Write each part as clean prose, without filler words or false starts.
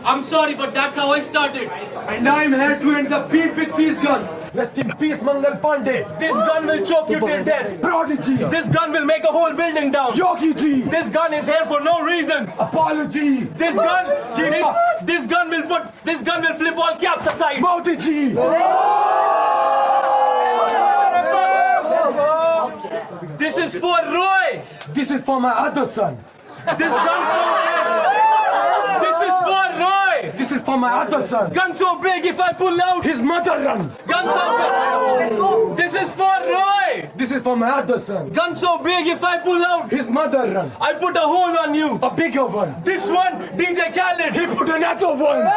I'm sorry, but that's how I started. And I'm here to end the beef with these guns. Rest in peace, Mangal Pandey. This gun will choke you till death. Prodigy. This gun will make a whole building down. Yogi Ji. This gun is here for no reason. Apology. This gun will flip all caps aside. Modi Ji. This is for Roy. This is for my other son. This gun so This is for Roy. This is for my other son. Gun so big if I pull out. His mother run. Gun so big. This is for Roy. This is for my other son. Gun so big if I pull out. His mother run. I put a hole on you. A bigger one. This one, DJ Khaled. He put another one.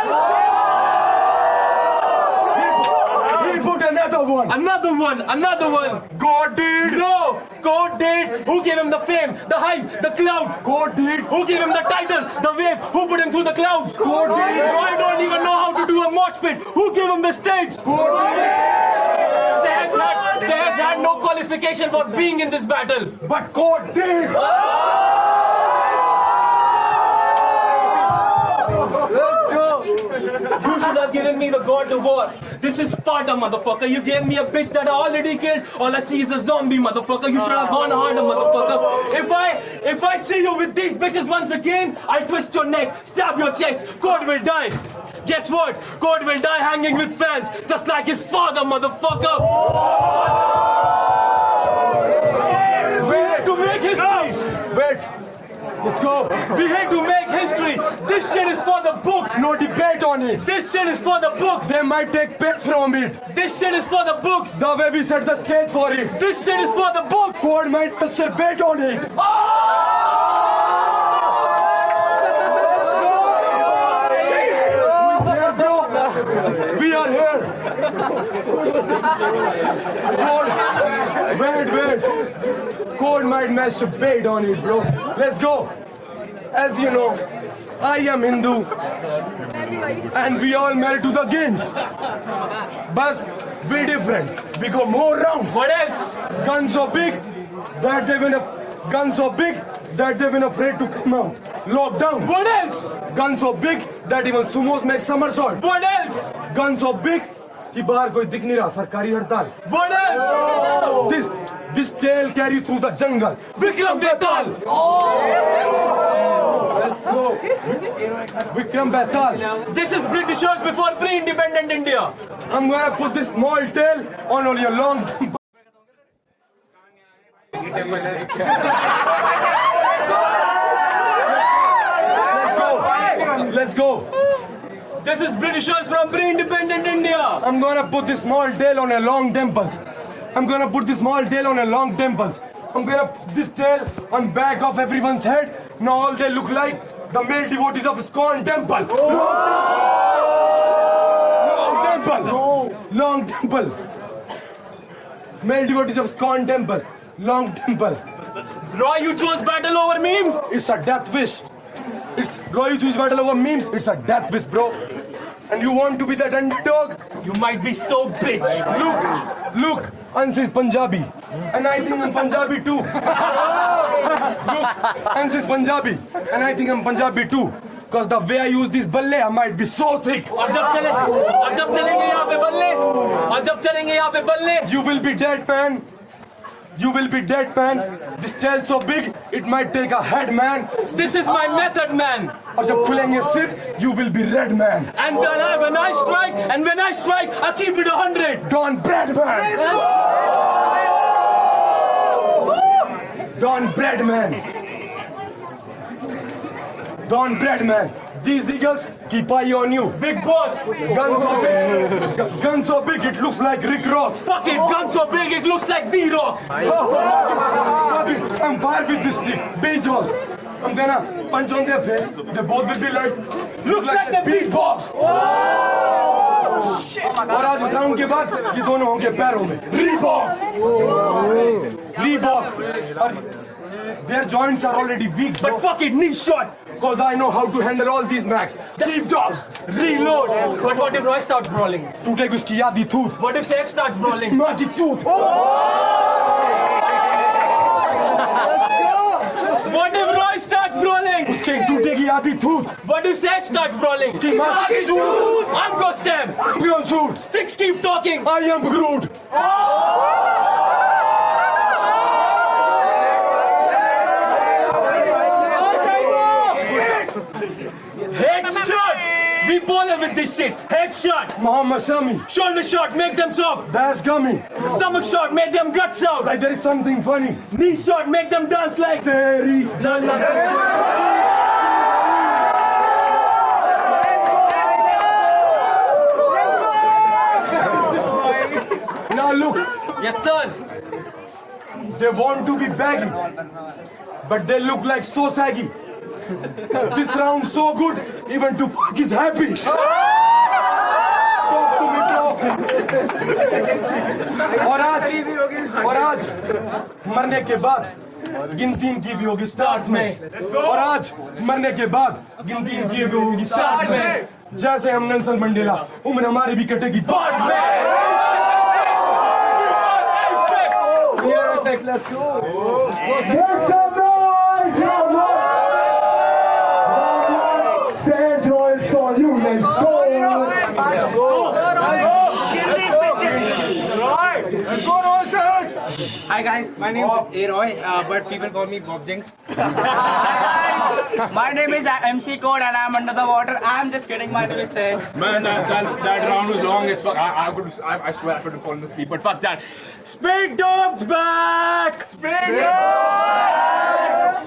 He put another one. Another one. God did. No, God did. Who gave him the fame, the hype, the clout? God did. Who gave him the title, the wave? Who put him through the clouds? God did. I don't even know how to do a mosh pit. Who gave him the stage? God did. Sehaj had no qualification for being in this battle. But God did. Let's go. You should have given me the God of War. This is Sparta, motherfucker. You gave me a bitch that I already killed. All I see is a zombie, motherfucker. You should have gone harder, motherfucker. If I see you with these bitches once again, I'll twist your neck, stab your chest. God will die. Guess what? God will die hanging with fans, just like his father, motherfucker. We had to make history. Wait. Let's go. We had to make history. This shit is for the books. No debate on it. This shit is for the books. They might take pets from it. This shit is for the books. The way we set the stage for it. This shit is for the books. Ford might masturbate on it. Yeah, bro. We are here. Wait. Code might masturbate on it, bro. Let's go. As you know, I am Hindu. And we all married to the games. But we different. We go more rounds. What else? Guns so big that they've been afraid to come out. Lockdown. What else? Guns so big that even sumos make somersault. What else? Guns so big कि बाहर कोई दिख नहीं रहा सरकारी हड़ताल. What else? This tale carry through the jungle. Vikram Betal. Let's go. Vikram Betal. This is Britishers before pre-independent India. I'm gonna put this small tail on your long. Let's go. This is Britishers from pre-independent India. I'm gonna put this small tail on a long temples. I'm gonna put this tail on back of everyone's head. Now all they look like the male devotees of ISKCON temple. Long temple. Male devotees of ISKCON temple. Long temple. Roy, you chose battle over memes? It's a death wish. Roy, you choose battle over memes. It's a death wish, bro. And you want to be that underdog? You might be so bitch. Look, Ans is Punjabi. And I think I'm Punjabi too. Look, Ans is Punjabi. And I think I'm Punjabi too. Because the way I use this balle, I might be so sick. और जब चलेंगे यहाँ पे बल्ले. You will be dead, man. This tail so big, it might take a head, man. This is my method, man. और जब खुलेंगे सिर, you will be red, man. And when I strike, I keep it 100. Don Bradman. Don Bradman. These eagles keep eye on you. Big boss. Gun so big, it looks like Rick Ross. Fuck it, gun so big, it looks like D-Rock. I'm fired with this stick. Bezos. I'm gonna punch on their face. They both will be like, looks like the beatbox. और आज इस round के बाद ये दोनों होंगे पैरों में. Reebok. और their joints are already weak, bro. But fuck it, knee shot. Because I know how to handle all these Macs. Steve Jobs, reload. But what if Roy starts brawling? टूटेगी उसकी यादी थूत. What if Sehaj starts brawling? Smarty tooth. What if Roy starts brawling? उसके टूटेगी Marty Tooth. What do you say? Starts brawling. Marty Tooth. I'm Gostam. Shoot. Sticks keep talking. I am Groot. Headshot. We baller with this shit. Headshot. Muhammad Shami. Shoulder shot. Make them soft. That's gummy. Stomach shot. Make them guts out. Like there is something funny. Knee shot. Make them dance like. Terry. Now look, Yes, sir. they want to be baggy, but they look like so saggy. This round so good, even Tupac is happy. Talk to me, bro. और आज मरने के बाद गिनती इनकी भी होगी stars में। और आज मरने के बाद गिनती इनकी भी होगी स्टार्स में। जैसे हम नेल्सन मंडेला, उम्र हमारी भी कटेगी बार्स में। Let's go. Make some noise, Sage Royce on you, let's go. Hi guys, my name is Aroy, but people call me Bob Jinx. Hi guys, my name is MC Code and I'm under the water. I'm just kidding, my name is Sage. Man, that round was long as fuck. I swear I couldn't fall asleep, but fuck that. Speed Dope's back! Speed Dope!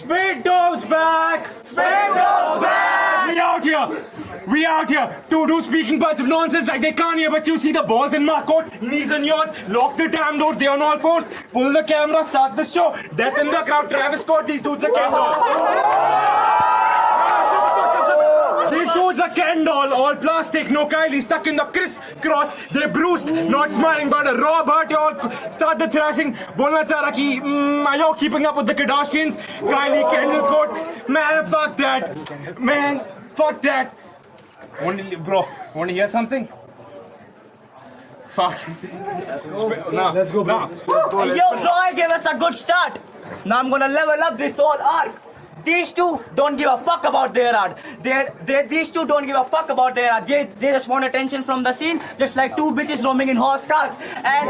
Speed Dope's back! Speed Dope's back! We out here! We out here! Two dudes speaking bunch of nonsense like they can't hear, but you see the balls in my court, knees on yours, lock the damn doors, they on all fours, pull the camera, start the show, death in the crowd, Travis Scott, these dudes are Ken doll. These dudes are Ken doll, all plastic, no Kylie, stuck in the criss-cross, they bruised, not smiling, but a raw heart, you all start the thrashing, bolna cha raha ki, are you keeping up with the Kardashians, Kylie, Kendall court, man, fuck that, man, fuck that. Bro, want to hear something? Fuck. No. Let's go, bro. Yo, Roy gave us a good start. Now I'm gonna level up this whole arc. These two don't give a fuck about their art. These two don't give a fuck about their art. They just want attention from the scene, just like two bitches roaming in horse cars. And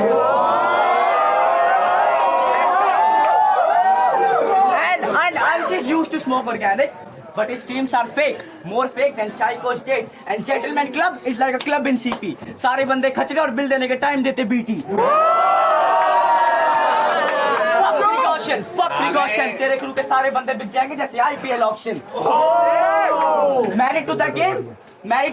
she's used to smoke organic. But his streams are fake, more fake than Psycho's date. And Gentleman Club is like a club in CP. सारे बंदे खचरे और bill देने के time देते BT. Fuck precaution. तेरे crew के सारे बंदे बिक जाएंगे जैसे IPL auction. Married to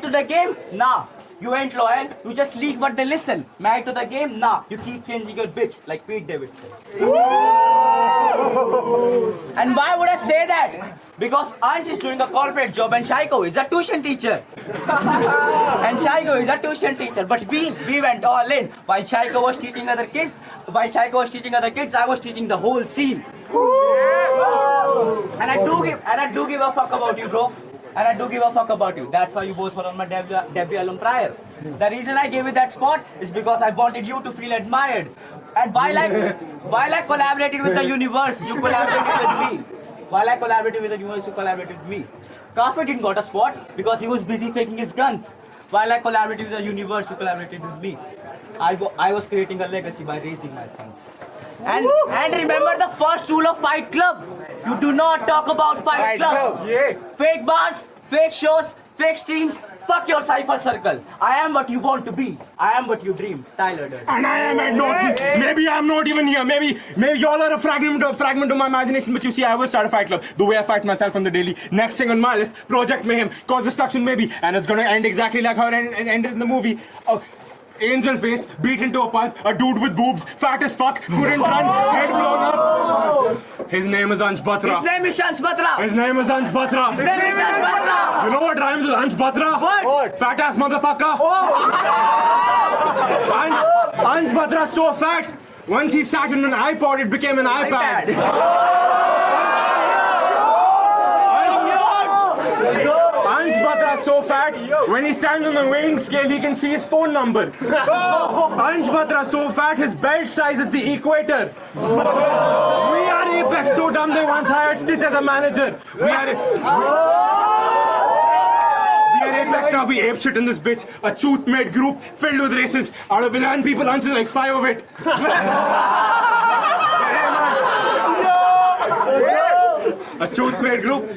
the game? Nah. You ain't loyal. You just leak what they listen. Married to the game? Nah. You keep changing your bitch like Pete Davidson. And why would I say that? Because Ansh is doing a corporate job and Shaiko is a tuition teacher. But we went all in. While Shaiko was teaching other kids, I was teaching the whole scene. And I do give a fuck about you, bro. And I do give a fuck about you. That's why you both were on my debut album prior. The reason I gave you that spot is because I wanted you to feel admired. And while I collaborated with the universe, you collaborated with me. While I collaborated with the universe, you collaborated with me. Kafir didn't got a spot because he was busy faking his guns. While I collaborated with the universe, you collaborated with me. I was creating a legacy by raising my sons. And remember the first rule of Fight Club. You do not talk about Fight Club. Yeah. Fake bars, fake shows, fake streams. Fuck your cipher circle. I am what you want to be. I am what you dream. Tyler Durden. And I am not. Maybe I'm not even here. Maybe y'all are a fragment of my imagination. But you see, I will start a fight club. The way I fight myself on the daily. Next thing on my list, Project Mayhem, cause destruction maybe, and it's gonna end exactly like how it ended in the movie. Angel face, beat into a pulp, a dude with boobs, fat as fuck, couldn't run, head blown up. His name is Ansh Batra. His name is Ansh Batra. His name is Ansh Batra. His name is Ansh Batra. You know what rhymes with Ansh Batra? What? Fat ass motherfucker. Ansh Batra's so fat, once he sat in an iPod, it became an iPad. Ansh Batra's so fat, fat. When he stands on the weighing scale, he can see his phone number. Ansh Batra so fat, his belt size is the equator. We are Apex, so dumb they once hired Stitch as a manager. We are Apex, now we ape shit in this bitch. A truth-made group filled with races. Out of 11 people, answer like 5 of it. A truth-made group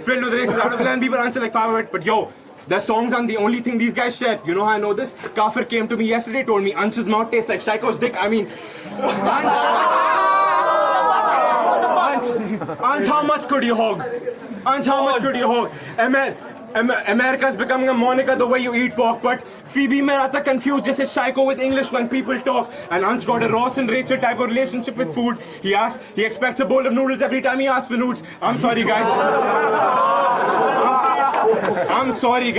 filled with races. Out of 11 people, answer like 5 of it. But yo, their songs aren't the only thing these guys share. You know how I know this? Kafir came to me yesterday, told me Ansh's mouth tastes like Shaiko's dick. I mean, Ansh, how much could you hog? Ansh, how much could you hog? America's becoming a Monica the way you eat pork, but Phoebe Merata confused just as Shaiko with English when people talk. And Ansh got a Ross and Rachel type of relationship with food. He expects a bowl of noodles every time he asks for nudes. I'm sorry, guys. I'm sorry,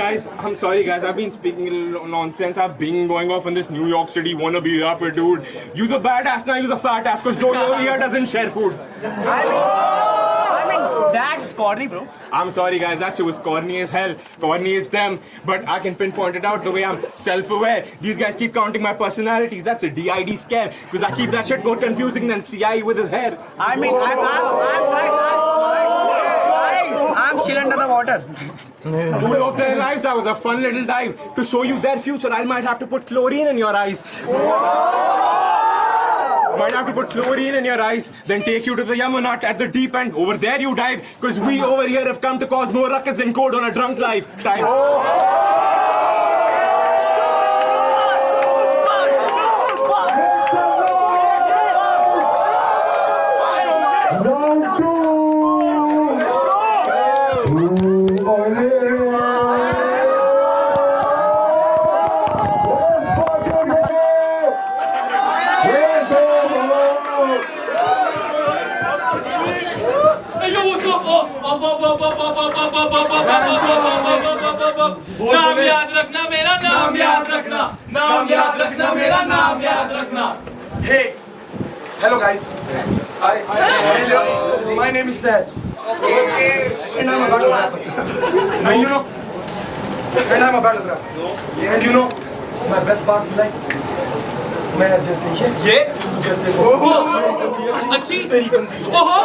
guys. I've been speaking a little nonsense. I've been going off on this New York City wannabe rapper dude. You's a badass, now you's a fat ass, because Joey over here doesn't share food. That's corny, bro. I'm sorry, guys. That shit was corny as hell. Corny is them. But I can pinpoint it out the way I'm self-aware. These guys keep counting my personalities. That's a DID scare. Because I keep that shit more confusing than CIE with his hair. I mean, I'm still under the water. Cool off their lives. That was a fun little dive. To show you their future, I might have to put chlorine in your eyes. Might have to put chlorine in your eyes, then take you to the Yamunat at the deep end. Over there you dive, because we over here have come to cause more ruckus than code on a drunk lifetime. नाम याद रखना मेरा नाम याद रखना नाम याद रखना मेरा नाम याद रखना. Hey, hello guys. Hi. Hello. My name is Saj. Okay. And I'm a battle rapper. And you know. And I'm a battle rapper. And you know, my best parts like. मैं जैसे ये जैसे वो अच्छी तेरी बंदी ओहो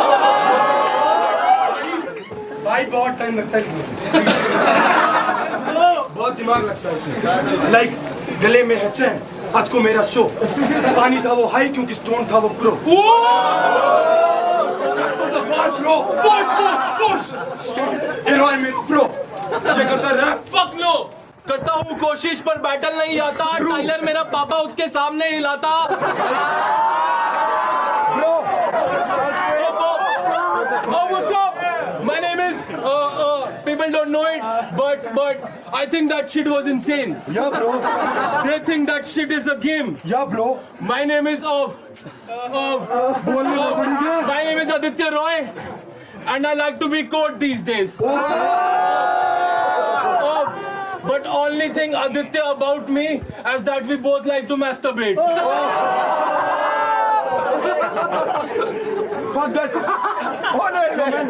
भाई बहुत टाइम लगता है बहुत दिमाग लगता है इसमें लाइक गले में है चैन आज को मेरा शो पानी था वो हाई क्योंकि स्टोन था वो प्रो हीरोइन में प्रो ये करता रैप फक नो करता हूँ कोशिश पर बैटल नहीं आता टाइलर मेरा पापा उसके सामने हिलाता bro Oh, what's up? My name is people don't know it but I think that shit was insane. या bro They think that shit is a game. या bro My name is my name is Aditya Roy and I like to be caught these days. But only thing Aditya about me is that we both like to masturbate. Fuck that. Oh no, man.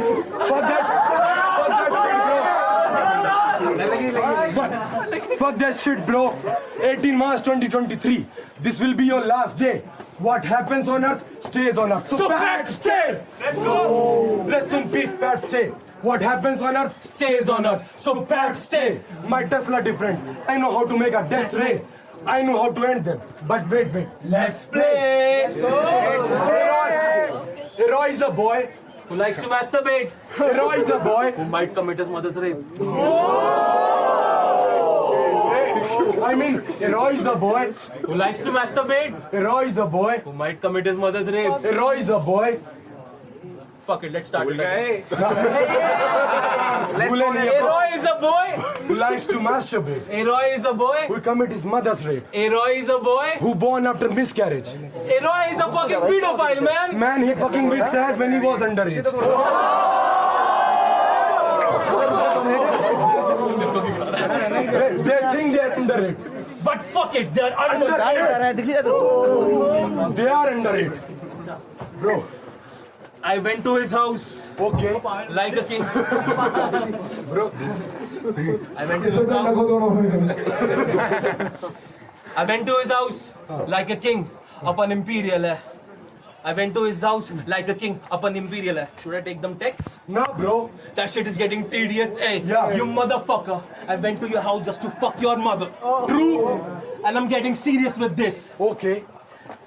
Fuck that shit, bro. 18 March 2023. This will be your last day. What happens on Earth stays on Earth. So Pat, stay. Let's go. Rest in peace, Pat, stay. What happens on Earth stays on Earth. So Pat, stay. My Tesla different. I know how to make a death ray. I know how to end them. But wait. Let's play. Let's go. Roy is a boy Who likes to masturbate? Roy is a boy. Who might commit his mother's rape? I mean, Roy is a boy. Who likes to masturbate? Roy is a boy. Who might commit his mother's rape? Roy is a boy. Fuck it, let's start it again. Roy is a boy. who likes to masturbate. Roy is a boy. Who commit his mother's rape. Roy is a boy. Who born after miscarriage. Roy is a fucking pedophile, man. Man, he fucking beat Saj when he was underage. They think they're under it. But fuck it, they're under They are under it. Bro, I went to his house Okay. like a king. Bro. I went to his house. I went to his house like a king upon imperial. I went to his house like a king upon imperial. Should I take them texts? Nah, bro. That shit is getting tedious. Hey, Yeah. you motherfucker. I went to your house just to fuck your mother. True. And I'm getting serious with this. Okay.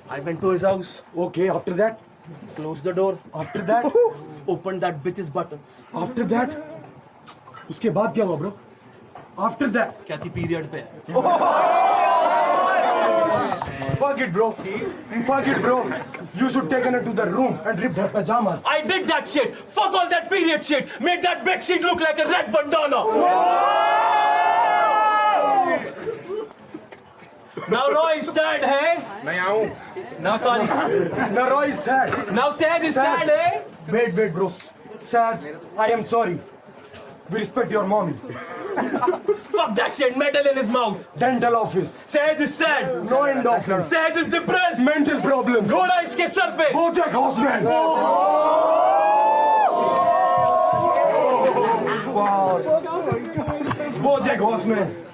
I went to his house, Okay. After that. closed the door, After that. opened that bitch's buttons. After that. उसके बाद क्या हुआ, bro? After that. क्या थी period पे? Fuck it, bro. Fuck it, bro. You should take her to the room and rip her pajamas. I did that shit. Fuck all that period shit. Made that bed sheet look like a red bandana. Now Roy is sad, hey? Now sorry. Now Roy is sad. Now Saj is sad, hey? Wait, bro. Saj, I am sorry. We respect your mommy. Fuck that shit. Metal in his mouth. Dental office. Saj is sad. No end office. Saj is depressed. Mental problems. घोड़ा इसके sir पे. Bojack Horseman. Bojack Horseman.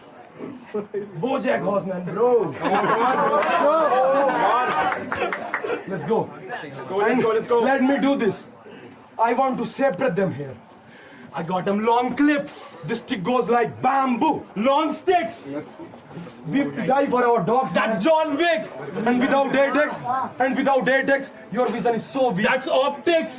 Bojack Horseman, bro. Let's go. Let's go. Let me do this. I want to separate them here. I got him long clips. This stick goes like bamboo. Long sticks. We die for our dogs. That's John Wick. And without ATEX, your vision is so weak. That's optics.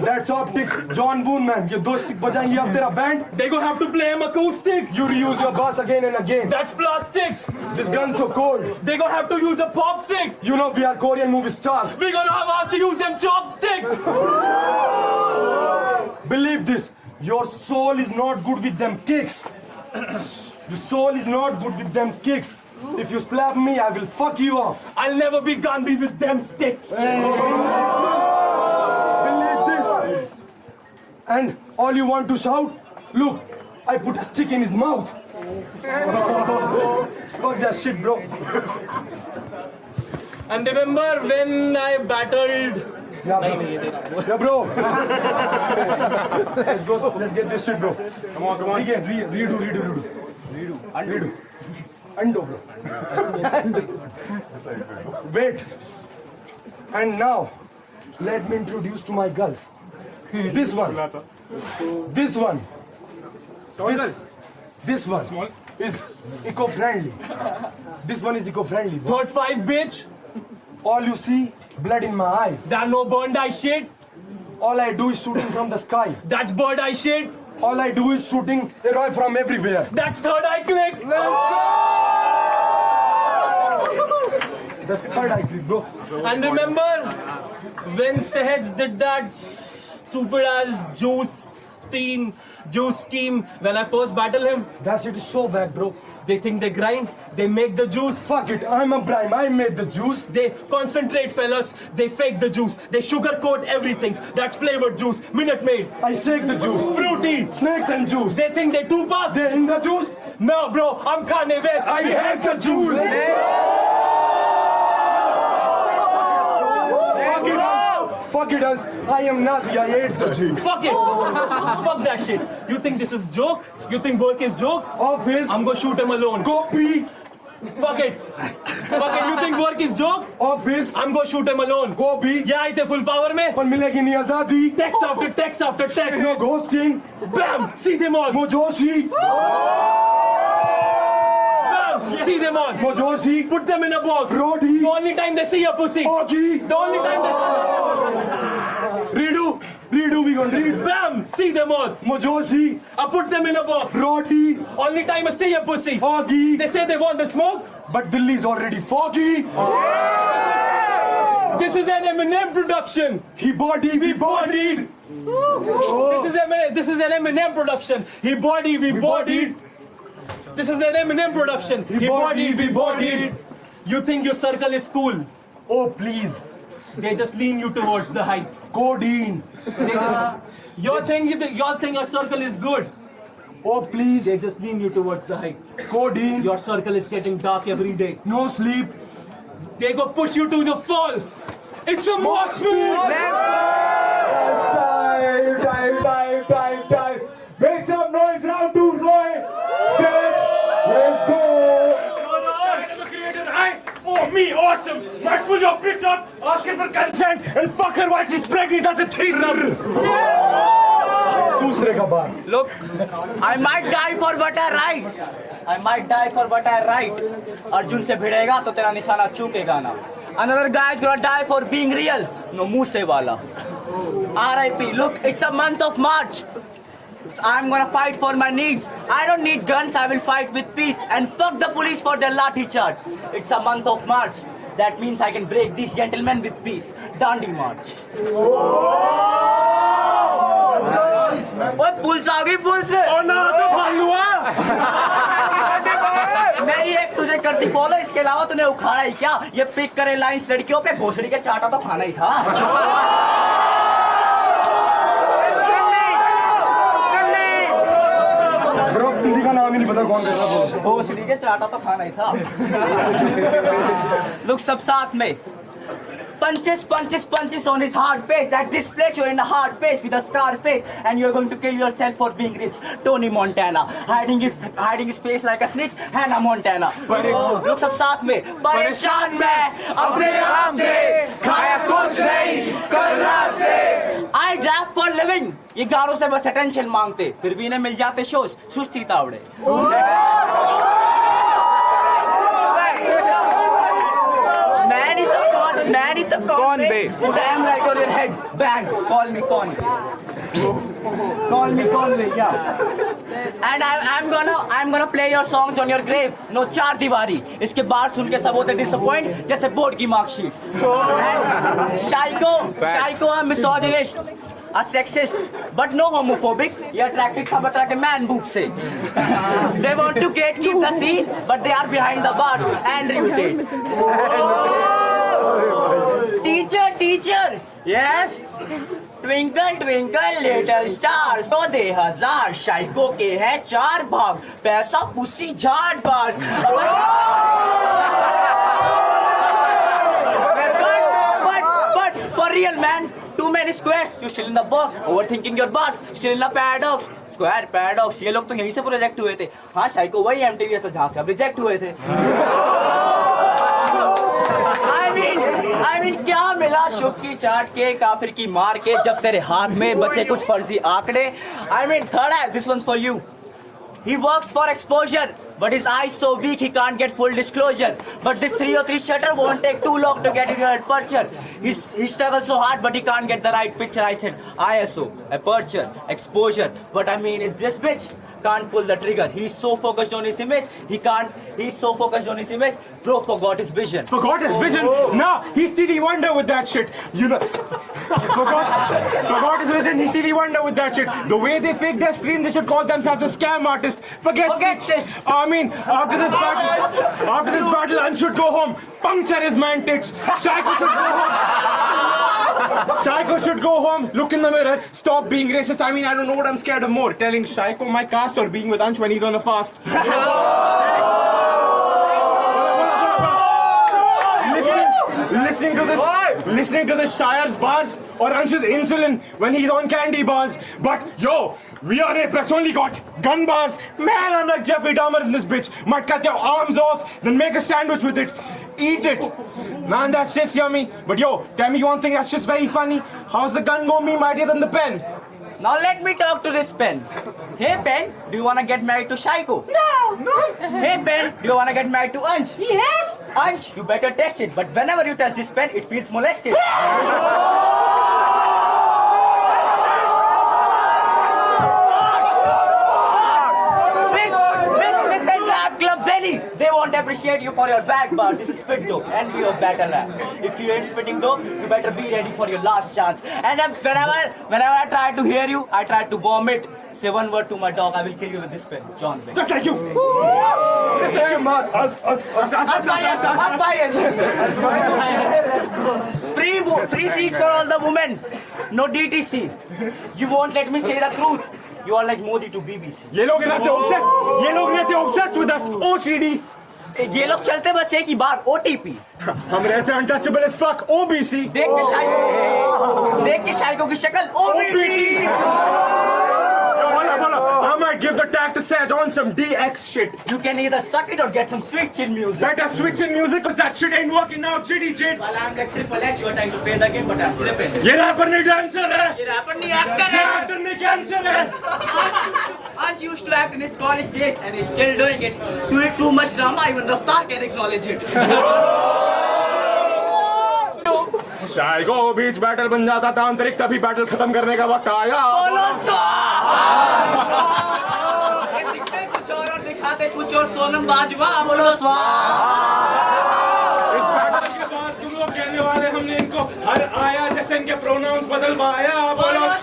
That's optics. John Boone, man. ये दो stick बजाएंगे अब तेरा band. They go have to play him acoustics. You reuse your bass again and again. That's plastics. This gun's so cold. They go have to use a pop stick. You know we are Korean movie stars. We're gonna have to use them chopsticks. Believe this. Your soul is not good with them kicks. Your soul is not good with them kicks. If you slap me, I will fuck you off. I'll never be Gandhi with them sticks. Believe this. And all you want to shout, look, I put a stick in his mouth. Fuck that shit, bro. And remember when I battled... Yeah, नहीं, bro. नहीं, ये तेरा. Yeah, bro. Let's go. Let's get this shit, bro. Come on. Again, redo. Undo, bro. Wait. And now, let me introduce to my girls. This one. This one. This one is eco-friendly. This one is eco-friendly. bro. Third 5, bitch. All you see, blood in my eyes. That no burned eye shit. All I do is shooting from the sky. That's bird eye shit. All I do is shooting arrow from everywhere. That's third eye click. That's third eye click, bro. And remember when Sahaj did that stupid ass juice scheme when I first battled him? That shit is so bad, bro. They think they grind, they make the juice. Fuck it, I'm a prime. I made the juice. They concentrate, fellas. They fake the juice. They sugarcoat everything. That's flavored juice. Minute Maid. I shake the juice. Fruity. Snakes and juice. They think they Tupac. They're in the juice. No, bro. I'm Kanye West. I hate the juice. Fuck it, us. I am Nazi. I hate the juice. Fuck it. Fuck that shit. You think this is joke? You think work is joke? Office. I'm gonna shoot him alone. Copy. Fuck it. Fuck it. You think work is joke? Office. I'm gonna shoot him alone. Copy. Yeah, I थे full power में. पर मिलेगी नहीं आजादी. Text after text after text. No ghosting. Bam! सीधे मौत. Mojoshi. Bam! See them on. Mojoshi. Put them in a box. Rodi. The only time they see a pussy. Ogi. The only time they Redo. We gonna read. Bam! See them on. Mojoshi. I put them in a box. Rodi. Only time I see a pussy. Ogi. They say they want the smoke. But Delhi's already foggy. This is an Eminem production. He body, we bodied. This is an Eminem production. He body, we bodied. This is an Eminem production. He body, we bodied. You think your circle is cool? Oh, please. They just lean you towards the height. Codeine. Y'all think your circle is good? Oh, please. They just lean you towards the height. Codeine. Your circle is getting dark every day. No sleep. They go push you to the fall. It's a mosh pit. time. Make some noise round to Roy. Set. Let's go. The creator, oh me, awesome. Might pull your bitch up, ask her for consent, and fuck her while she's pregnant. That's a threesome. दूसरे का बार. Look, I might die for what I write. I might die for what I write. Arjun से भिड़ेगा तो तेरा निशाना चूकेगा ना. Another guy is gonna die for being real. No मूसे वाला. R.I.P. Look, it's a month of March. I'm gonna fight for my needs. I don't need guns, I will fight with peace. And fuck the police for their lathi charge. It's a month of March. That means I can break these gentlemen with peace. Dandi march. ओए police आ गई police से और ना तो भालू मैं ये एक तुझे करती फॉलो इसके अलावा तूने उखाड़ा ही क्या ये पिक करे लाइंस लड़कियों पे भोसड़ी के चाटा तो खाना ही था ब्रो हिंदी का नाम ही नहीं पता कौन कर रहा है भोसड़ी के चाटा तो खाना ही था लोग सब साथ में punches on his hard face. At this place, you're in a hard face with a scar face, and you're going to kill yourself for being rich. Tony Montana, hiding his face like a snitch. Hannah Montana. लोग सब साथ में परेशान मैं अपने काम से खाया कुछ नहीं कर रहा से. I rap for living. ये गानों से बस attention मांगते, फिर भी इन्हें मिल जाते shows. सुस्ती Tawde. Man is the con bे. Damn right on your head. Bang. Call me con. Call me Conway, yeah. And I'm gonna play your songs on your grave. No चार दीवारी. इसके बार सुन के सब होते disappoint जैसे बोर्ड की marksheet. Psycho, a misogynist, a sexist, but no homophobic. ये attracted था बता के man boob से. They want to gatekeep the scene, but they are behind the bars and irritated. Teacher, yes. Twinkle twinkle little star, so दे 1000. शाइको के हैं 4 भाग, पैसा pussy झाड़ बार. But for real man, too many squares. You still in the box, overthinking your bars, still in the paradox. Square paradox ये लोग तो यहीं से प्रोजेक्ट हुए थे. हाँ शाइको वही एमटीवी से जहाँ से अब रिजेक्ट हुए थे. I mean क्या मिला शुभ की चाट के काफिर की मार के जब तेरे हाथ में बचे कुछ फर्जी आंकड़े. I mean third है, this one's for you. He works for exposure, but his eyes so weak he can't get full disclosure. But this 303 shutter won't take too long to get in your aperture. He struggles so hard, but he can't get the right picture. I said ISO, aperture, exposure. What I mean is this bitch can't pull the trigger. He's so focused on his image, he's so focused on his image, bro forgot his vision. Forgot his vision? Nah, he's Stevie Wonder with that shit. You know, forgot his vision, he's Stevie Wonder with that shit. The way they fake their stream, they should call themselves a scam artist. Forget this. I mean, after this battle, Ansh should go home. Puncture his man tits. Shaiko should go home. Shaiko should go home, look in the mirror, stop being racist. I mean, I don't know what I'm scared of more. Telling Shaiko my caste or being with Ansh when he's on a fast. Listening to the Shire's bars or Ansh's insulin when he's on candy bars. But yo, we are Apex only got gun bars. Man, I'm like Jeffrey Dahmer in this bitch. Might cut your arms off, then make a sandwich with it. Eat it. Man, that shit's yummy. But yo, tell me one thing, that shit's very funny. How's the gun gonna be mightier than the pen? Now let me talk to this pen. Hey pen, do you wanna get married to Shaiko? No. Hey pen, do you wanna get married to Ansh? Yes. Ansh, you better test it. But whenever you touch this pen, it feels molested. Club Delhi, they won't appreciate you for your back bar. This is spit dope and we are better rap. If you ain't spitting dope, you better be ready for your last chance. And then whenever I try to hear you, I try to vomit. Say one word to my dog, I will kill you with this pen. John Wick. Just like you. Just like you, man. Us bias. Free seats for all the women. No DTC. You won't let me say the truth. You are like Modi to BBC. ये लोग रहते obsessed with us. OCD. ये लोग चलते बस एक ही बार OTP. हम रहते untouchable as fuck. OBC. देख के शाइको की शक्ल OBC. might give the tag to Saj on some DX shit. You can either suck it or get some sweet chill music. Better switch in music cause that shit ain't working out, Jitty Jit. While I'm like Triple H, you're trying to play the game, but I'm flipping. ये rapper नहीं dancer है. ये rapper नहीं actor ये है. actor नहीं cancer है. Ansh used to act in his college days and he's still doing it. Doing too much drama, even Raftaar can acknowledge it. शाय को बीच बैटल बन जाता था अंतरिक्ष तभी बैटल खत्म करने का वक्त आया. बोलो स्वाहा! ये दिखते कुछ और दिखाते कुछ और. सोनम बाजवा बोलो स्वाहा! इस बैटल के बाद तुम लोग कहने वाले हमने इनको हर आया जैसे इनके प्रोनाउंस बदलवाया. बोलो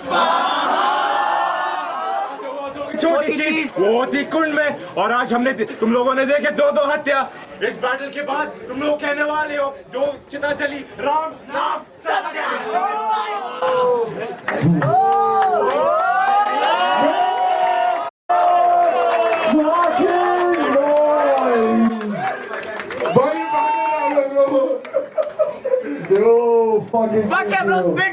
छोटी चीज वो थी कुंड में और आज हमने तुम लोगों ने देखे दो हत्या. इस बैटल के बाद तुम लोग कहने वाले हो जो चिता चली राम नाम सत्य. Yo, fucking. Fuck yeah, bro, spit